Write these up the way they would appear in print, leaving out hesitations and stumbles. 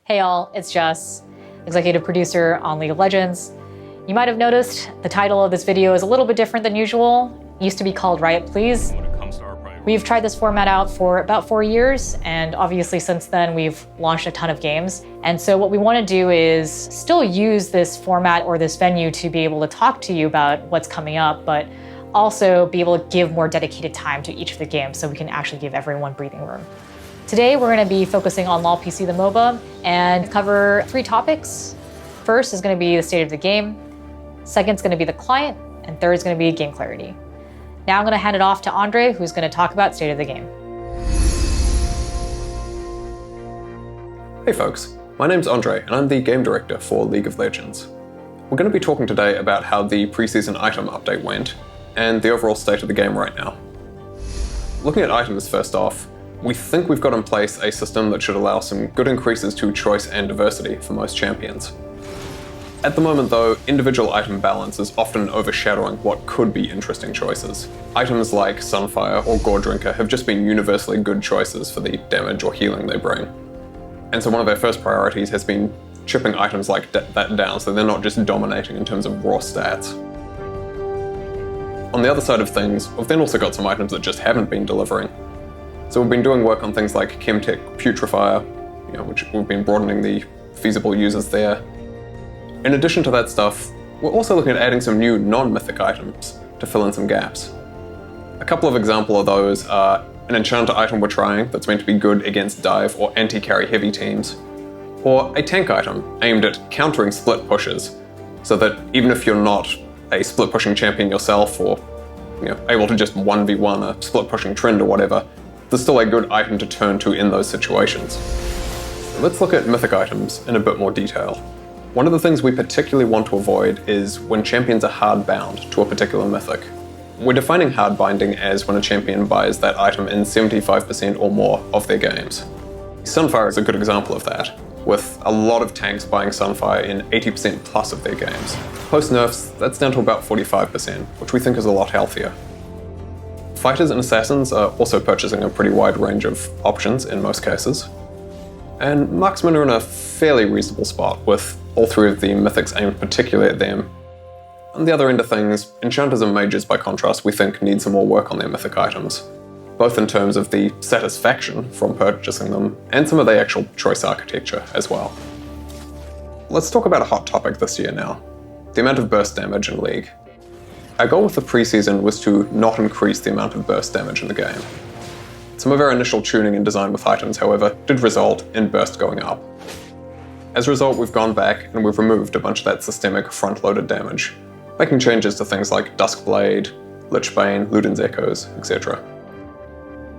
Hey all, it's Jess, executive producer on League of Legends. You might have noticed the title of this video is a little bit different than usual. It used to be called Riot Please. We've tried this format out for about 4 years, and obviously since then we've launched a ton of games. And so what we want to do is still use this format or this venue to be able to talk to you about what's coming up, but also be able to give more dedicated time to each of the games so we can actually give everyone breathing room. Today we're going to be focusing on LoL PC the MOBA and cover 3 topics. First is going to be the state of the game, second is going to be the client, and third is going to be game clarity. Now I'm going to hand it off to Andre, who's going to talk about state of the game. Hey folks, my name's Andre and I'm the game director for League of Legends. We're going to be talking today about how the preseason item update went and the overall state of the game right now. Looking at items first off, we think we've got in place a system that should allow some good increases to choice and diversity for most champions. At the moment though, individual item balance is often overshadowing what could be interesting choices. Items like Sunfire or Gore Drinker have just been universally good choices for the damage or healing they bring. And so one of our first priorities has been chipping items like that down so they're not just dominating in terms of raw stats. On the other side of things, we've then also got some items that just haven't been delivering. So we've been doing work on things like Chemtech Putrefier, which we've been broadening the feasible users there. In addition to that stuff, we're also looking at adding some new non-mythic items to fill in some gaps. A couple of examples of those are an enchanter item we're trying that's meant to be good against dive or anti-carry heavy teams, or a tank item aimed at countering split pushes, so that even if you're not a split pushing champion yourself or able to just 1v1 a split pushing trend or whatever, there's still a good item to turn to in those situations. So let's look at mythic items in a bit more detail. One of the things we particularly want to avoid is when champions are hard bound to a particular mythic. We're defining hard binding as when a champion buys that item in 75% or more of their games. Sunfire is a good example of that, with a lot of tanks buying Sunfire in 80% plus of their games. Post nerfs, that's down to about 45%, which we think is a lot healthier. Fighters and assassins are also purchasing a pretty wide range of options in most cases. And marksmen are in a fairly reasonable spot, with all 3 of the mythics aimed particularly at them. On the other end of things, enchanters and mages by contrast we think need some more work on their mythic items, both in terms of the satisfaction from purchasing them and some of the actual choice architecture as well. Let's talk about a hot topic this year now, the amount of burst damage in League. Our goal with the preseason was to not increase the amount of burst damage in the game. Some of our initial tuning and design with items, however, did result in burst going up. As a result, we've gone back and we've removed a bunch of that systemic front-loaded damage, making changes to things like Duskblade, Lichbane, Luden's Echoes, etc.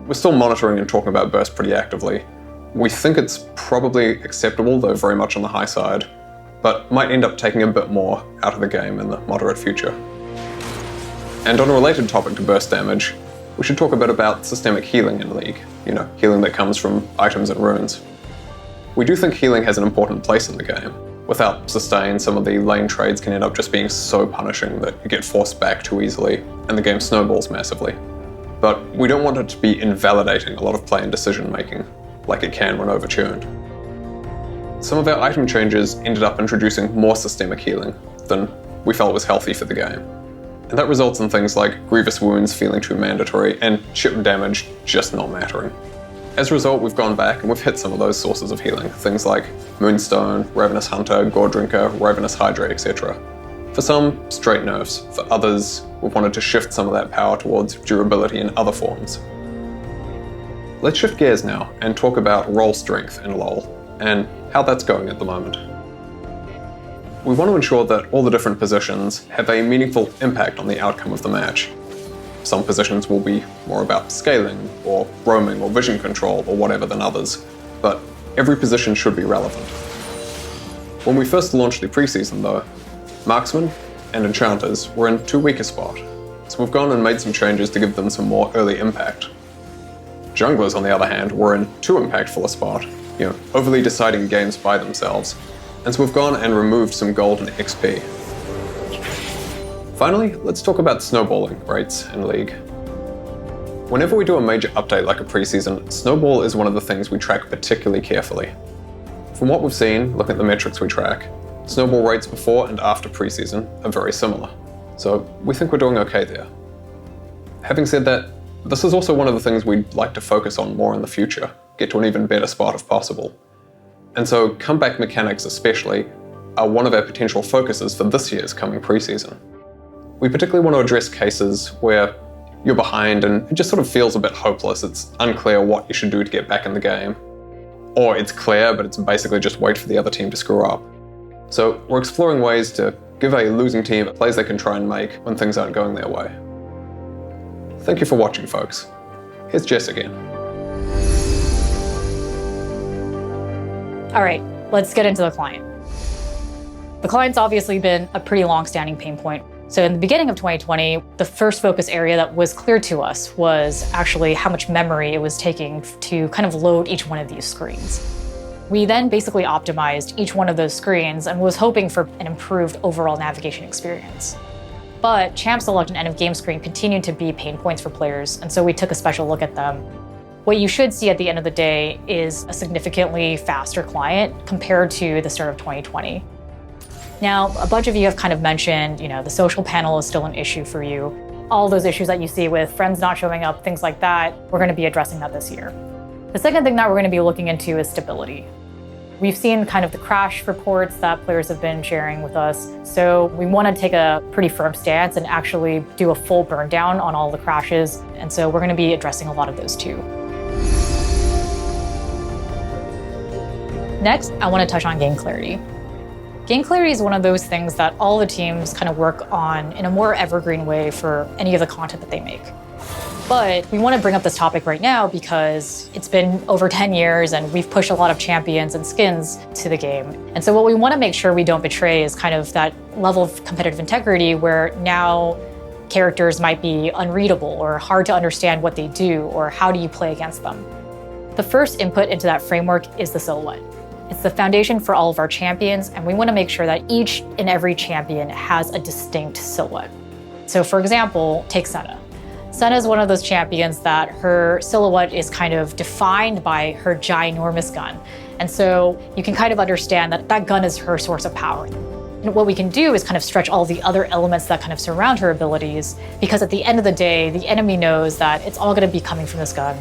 We're still monitoring and talking about burst pretty actively. We think it's probably acceptable, though very much on the high side, but might end up taking a bit more out of the game in the moderate future. And on a related topic to burst damage, we should talk a bit about systemic healing in League, healing that comes from items and runes. We do think healing has an important place in the game. Without sustain, some of the lane trades can end up just being so punishing that you get forced back too easily, and the game snowballs massively. But we don't want it to be invalidating a lot of play and decision making, like it can when overtuned. Some of our item changes ended up introducing more systemic healing than we felt was healthy for the game. And that results in things like grievous wounds feeling too mandatory and chip damage just not mattering. As a result, we've gone back and we've hit some of those sources of healing, things like Moonstone, Ravenous Hunter, Gore Drinker, Ravenous Hydrate, etc. For some, straight nerfs. For others, we've wanted to shift some of that power towards durability in other forms. Let's shift gears now and talk about role strength in LoL and how that's going at the moment. We want to ensure that all the different positions have a meaningful impact on the outcome of the match. Some positions will be more about scaling, or roaming, or vision control, or whatever than others, but every position should be relevant. When we first launched the preseason though, marksmen and enchanters were in too weak a spot, so we've gone and made some changes to give them some more early impact. Junglers, on the other hand, were in too impactful a spot, overly deciding games by themselves, and so we've gone and removed some gold and XP. Finally, let's talk about snowballing rates in League. Whenever we do a major update like a preseason, snowball is one of the things we track particularly carefully. From what we've seen, looking at the metrics we track, snowball rates before and after preseason are very similar. So we think we're doing okay there. Having said that, this is also one of the things we'd like to focus on more in the future, get to an even better spot if possible. And so comeback mechanics especially are one of our potential focuses for this year's coming preseason. We particularly want to address cases where you're behind and it just sort of feels a bit hopeless. It's unclear what you should do to get back in the game. Or it's clear, but it's basically just wait for the other team to screw up. So we're exploring ways to give a losing team plays they can try and make when things aren't going their way. Thank you for watching, folks. Here's Jess again. All right, let's get into the client. The client's obviously been a pretty long-standing pain point. So in the beginning of 2020, the first focus area that was clear to us was actually how much memory it was taking to kind of load each one of these screens. We then basically optimized each one of those screens and was hoping for an improved overall navigation experience. But champ select and end of game screen continued to be pain points for players, and so we took a special look at them. What you should see at the end of the day is a significantly faster client compared to the start of 2020. Now, a bunch of you have kind of mentioned, the social panel is still an issue for you. All those issues that you see with friends not showing up, things like that, we're going to be addressing that this year. The second thing that we're going to be looking into is stability. We've seen kind of the crash reports that players have been sharing with us, so we want to take a pretty firm stance and actually do a full burn down on all the crashes, and so we're going to be addressing a lot of those too. Next, I want to touch on game clarity. Game clarity is one of those things that all the teams kind of work on in a more evergreen way for any of the content that they make. But we want to bring up this topic right now because it's been over 10 years and we've pushed a lot of champions and skins to the game. And so what we want to make sure we don't betray is kind of that level of competitive integrity where now characters might be unreadable or hard to understand what they do or how do you play against them. The first input into that framework is the silhouette. It's the foundation for all of our champions, and we want to make sure that each and every champion has a distinct silhouette. So for example, take Senna. Senna is one of those champions that her silhouette is kind of defined by her ginormous gun. And so you can kind of understand that that gun is her source of power. And what we can do is kind of stretch all the other elements that kind of surround her abilities, because at the end of the day, the enemy knows that it's all going to be coming from this gun.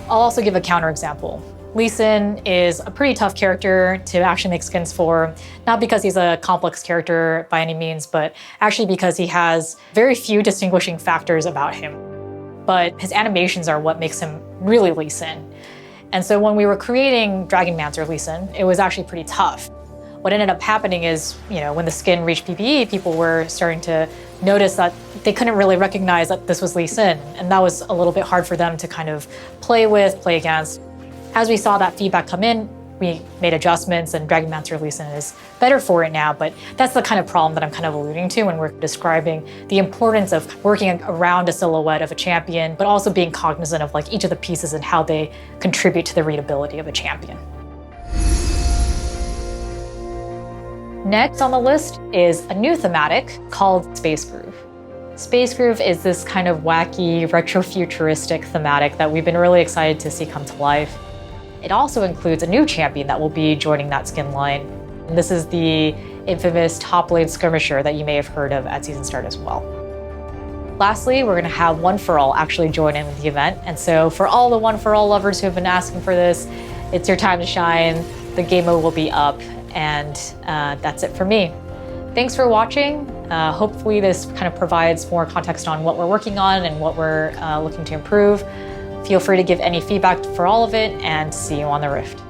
I'll also give a counterexample. Lee Sin is a pretty tough character to actually make skins for, not because he's a complex character by any means, but actually because he has very few distinguishing factors about him. But his animations are what makes him really Lee Sin. And so when we were creating Dragonmancer Lee Sin, it was actually pretty tough. What ended up happening is, when the skin reached PPE, people were starting to notice that they couldn't really recognize that this was Lee Sin. And that was a little bit hard for them to kind of play against. As we saw that feedback come in, we made adjustments and Dragonmancer Lee Sin is better for it now, but that's the kind of problem that I'm kind of alluding to when we're describing the importance of working around a silhouette of a champion, but also being cognizant of each of the pieces and how they contribute to the readability of a champion. Next on the list is a new thematic called Space Groove. Space Groove is this kind of wacky, retro-futuristic thematic that we've been really excited to see come to life. It also includes a new champion that will be joining that skin line. And this is the infamous top lane skirmisher that you may have heard of at season start as well. Lastly, we're going to have One For All actually join in with the event. And so for all the One For All lovers who have been asking for this, it's your time to shine. The game mode will be up, and that's it for me. Thanks for watching. Hopefully this kind of provides more context on what we're working on and what we're looking to improve. Feel free to give any feedback for all of it, and see you on the Rift.